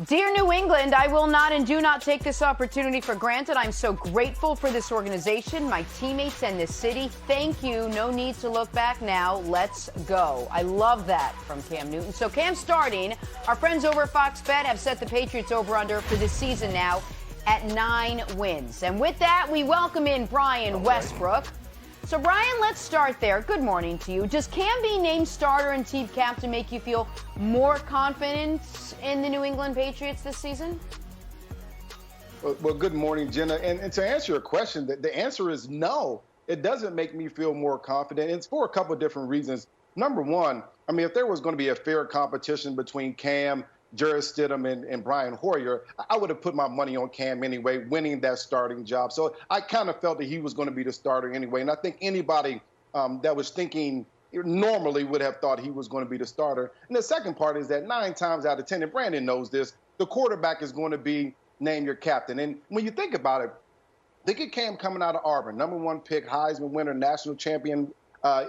Dear New England, I will not and do not take this opportunity for granted. I'm so grateful for this organization, my teammates, and this city. Thank you. No need to look back now. Let's go. I love that from Cam Newton. So Cam starting. Our friends over at Fox Bet have set the Patriots over-under for this season now at 9 wins. And with that, we welcome in Brian Westbrook. So, Brian, let's start there. Good morning to you. Does Cam being named starter and team captain make you feel more confident in the New England Patriots this season? Well, good morning, Jenna. And to answer your question, the answer is no. It doesn't make me feel more confident. It's for a couple of different reasons. Number one, I mean, if there was going to be a fair competition between Cam, Jarrett Stidham, and Brian Hoyer, I would have put my money on Cam anyway, winning that starting job. So I kind of felt that he was going to be the starter anyway. And I think anybody that was thinking normally would have thought he was going to be the starter. And the second part is that 9 times out of 10, and Brandon knows this, the quarterback is going to be named your captain. And when you think about it, think of Cam coming out of Auburn, #1 pick, Heisman winner, national champion.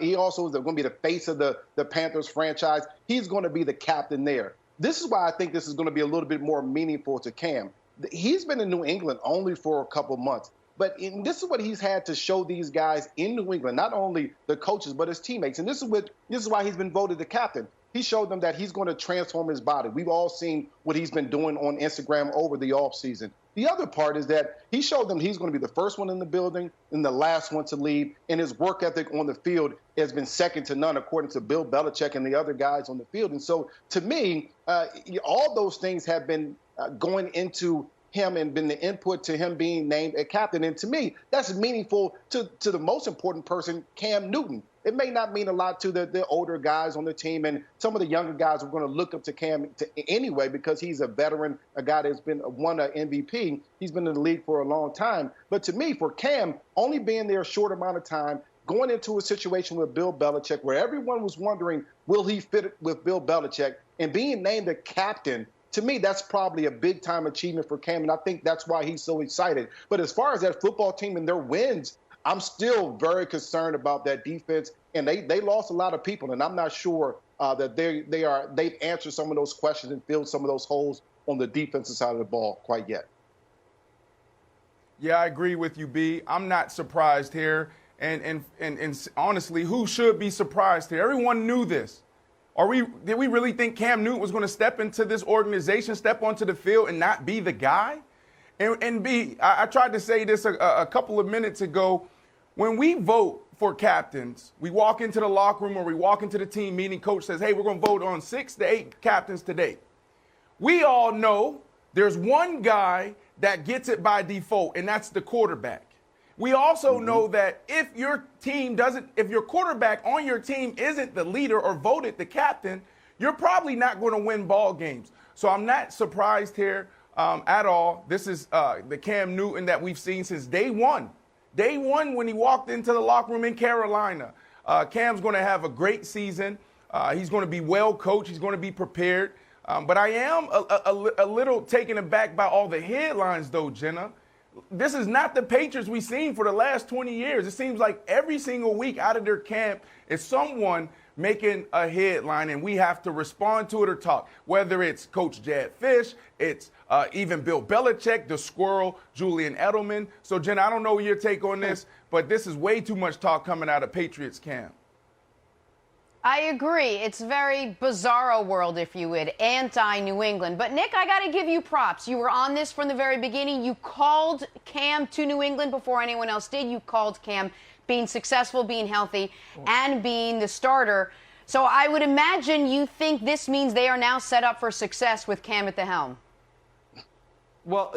He also is going to be the face of the Panthers franchise. He's going to be the captain there. This is why I think this is going to be a little bit more meaningful to Cam. He's been in New England only for a couple months, but this is what he's had to show these guys in New England, not only the coaches, but his teammates. And this is why he's been voted the captain. He showed them that he's going to transform his body. We've all seen what he's been doing on Instagram over the offseason. The other part is that he showed them he's going to be the first one in the building and the last one to leave, and his work ethic on the field has been second to none, according to Bill Belichick and the other guys on the field. And so, to me, all those things have been going into him and been the input to him being named a captain. And to me, that's meaningful to the most important person, Cam Newton. It may not mean a lot to the older guys on the team, and some of the younger guys are going to look up to Cam anyway because he's a veteran, a guy that's won an MVP. He's been in the league for a long time. But to me, for Cam, only being there a short amount of time, going into a situation with Bill Belichick where everyone was wondering, will he fit with Bill Belichick, and being named the captain, to me, that's probably a big-time achievement for Cam, and I think that's why he's so excited. But as far as that football team and their wins, I'm still very concerned about that defense, and they lost a lot of people, and I'm not sure that they've answered some of those questions and filled some of those holes on the defensive side of the ball quite yet. Yeah, I agree with you, B. I'm not surprised here, and honestly, who should be surprised here? Everyone knew this. Did we really think Cam Newton was going to step into this organization, step onto the field, and not be the guy? And B, I tried to say this a couple of minutes ago. When we vote for captains, we walk into the locker room or we walk into the team meeting, coach says, hey, we're going to vote on 6 to 8 captains today. We all know there's one guy that gets it by default, and that's the quarterback. We also know that if your quarterback on your team isn't the leader or voted the captain, you're probably not going to win ball games. So I'm not surprised here at all. This is the Cam Newton that we've seen since day one. Day one when he walked into the locker room in Carolina. Cam's going to have a great season. He's going to be well coached. He's going to be prepared. But I am a little taken aback by all the headlines, though, Jenna. This is not the Patriots we've seen for the last 20 years. It seems like every single week out of their camp is someone making a headline, and we have to respond to it or talk. Whether it's Coach Jad Fish, it's even Bill Belichick, the squirrel, Julian Edelman. So, Jenna, I don't know your take on this, but this is way too much talk coming out of Patriots camp. I agree. It's very bizarro world, if you would, anti-New England. But, Nick, I got to give you props. You were on this from the very beginning. You called Cam to New England before anyone else did. You called Cam being successful, being healthy, and being the starter. So I would imagine you think this means they are now set up for success with Cam at the helm. Well,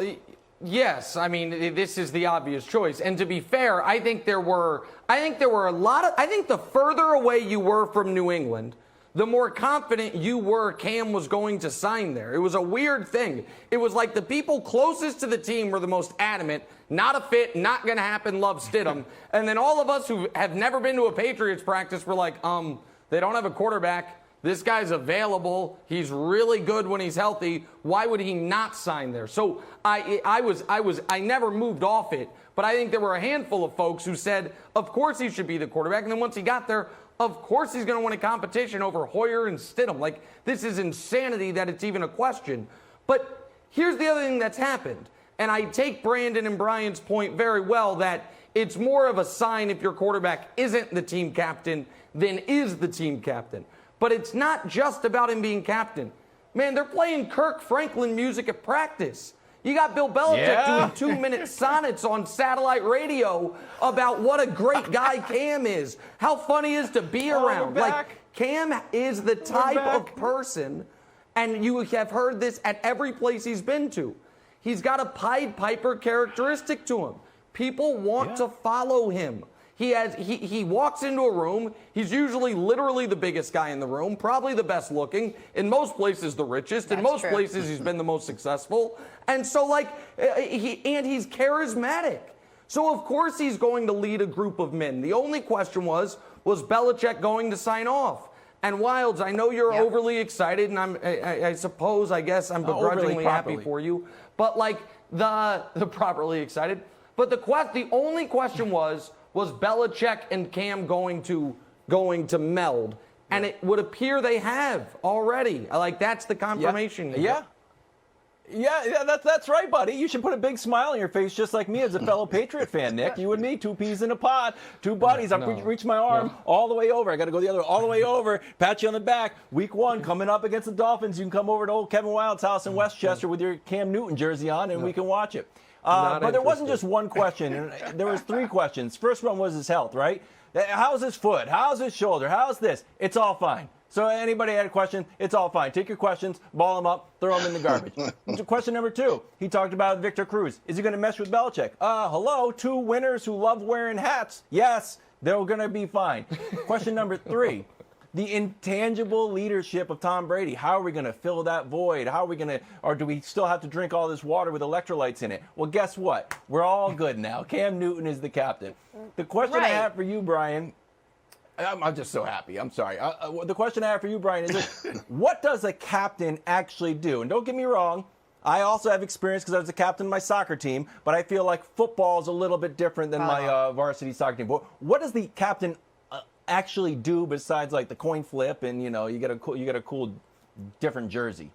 yes. I mean, this is the obvious choice. And to be fair, I think there were a lot of, I think the further away you were from New England, the more confident you were Cam was going to sign there. It was a weird thing. It was like the people closest to the team were the most adamant, not a fit, not going to happen, love Stidham. And then all of us who have never been to a Patriots practice were like, they don't have a quarterback. This guy's available. He's really good when he's healthy. Why would he not sign there? So I never moved off it, but I think there were a handful of folks who said, of course he should be the quarterback. And then once he got there, of course he's going to win a competition over Hoyer and Stidham. Like, this is insanity that it's even a question. But here's the other thing that's happened. And I take Brandon and Brian's point very well that it's more of a sign if your quarterback isn't the team captain than is the team captain. But it's not just about him being captain. Man, they're playing Kirk Franklin music at practice. You got Bill Belichick doing 2-minute sonnets on satellite radio about what a great guy Cam is, how funny he is to be around. Like, Cam is the type of person, and you have heard this at every place he's been to. He's got a Pied Piper characteristic to him. People want to follow him. He walks into a room. He's usually literally the biggest guy in the room, probably the best looking. In most places, the richest. That's in most true. places, he's been the most successful. And so, like, he's charismatic. So, of course, he's going to lead a group of men. The only question was Belichick going to sign off? And Wilds, I know you're overly excited, and I suppose, I guess, I'm begrudgingly happy for you. But, like, the properly excited. But the only question was Belichick and Cam going to meld? And it would appear they have already. Like, that's the confirmation here. Yeah, that's right, buddy. You should put a big smile on your face just like me as a fellow Patriot fan, Nick. You and me, two peas in a pod, two buddies. I've reached my arm all the way over. I got to go the other way, all the way over, pat you on the back. Week 1, coming up against the Dolphins. You can come over to old Kevin Wild's house in Westchester with your Cam Newton jersey on, and we can watch it. But there wasn't just one question. There was 3 questions. First one was his health, right? How's his foot? How's his shoulder? How's this? It's all fine. So anybody had a question, it's all fine. Take your questions, ball them up, throw them in the garbage. Question number 2, he talked about Victor Cruz. Is he going to mess with Belichick? Hello, 2 winners who love wearing hats. Yes, they're going to be fine. Question number 3, the intangible leadership of Tom Brady. How are we going to fill that void? How are we going to, or do we still have to drink all this water with electrolytes in it? Well, guess what? We're all good now. Cam Newton is the captain. The question I have for you, Brian, I'm just so happy. I'm sorry. The question I have for you, Brian, is this. What does a captain actually do? And don't get me wrong, I also have experience because I was a captain of my soccer team, but I feel like football is a little bit different than my varsity soccer team. But what does the captain actually do besides like the coin flip and, you know, you get a cool different jersey?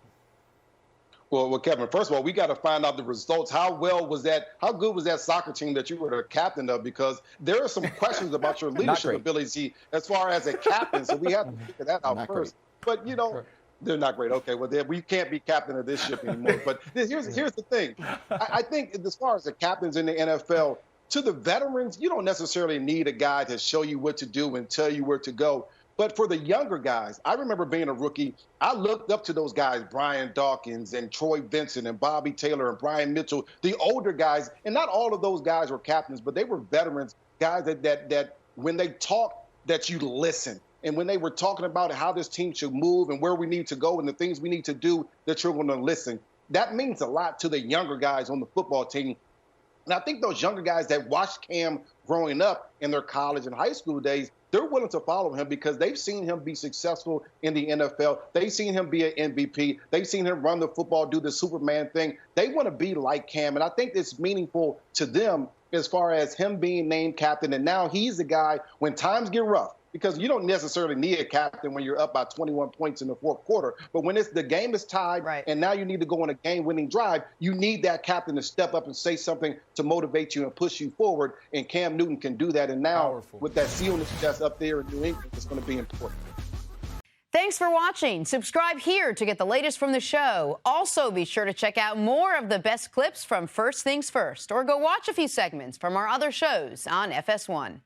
Well, Kevin, first of all, we got to find out the results. How good was that soccer team that you were the captain of? Because there are some questions about your leadership ability as far as a captain. So we have to figure that out first. But, you know, they're not great. Okay, well, we can't be captain of this ship anymore. But here's the thing. I think as far as the captains in the NFL, to the veterans, you don't necessarily need a guy to show you what to do and tell you where to go. But for the younger guys, I remember being a rookie, I looked up to those guys, Brian Dawkins and Troy Vincent and Bobby Taylor and Brian Mitchell, the older guys. And not all of those guys were captains, but they were veterans, guys that when they talked, that you listen. And when they were talking about how this team should move and where we need to go and the things we need to do, that you're going to listen. That means a lot to the younger guys on the football team. And I think those younger guys that watched Cam growing up in their college and high school days, they're willing to follow him because they've seen him be successful in the NFL. They've seen him be an MVP. They've seen him run the football, do the Superman thing. They want to be like Cam. And I think it's meaningful to them as far as him being named captain. And now he's the guy when times get rough, because you don't necessarily need a captain when you're up by 21 points in the fourth quarter. But when the game is tied and now you need to go on a game-winning drive, you need that captain to step up and say something to motivate you and push you forward. And Cam Newton can do that. And now with that seal on his chest up there in New England, it's going to be important. Thanks for watching. Subscribe here to get the latest from the show. Also, be sure to check out more of the best clips from First Things First, or go watch a few segments from our other shows on FS1.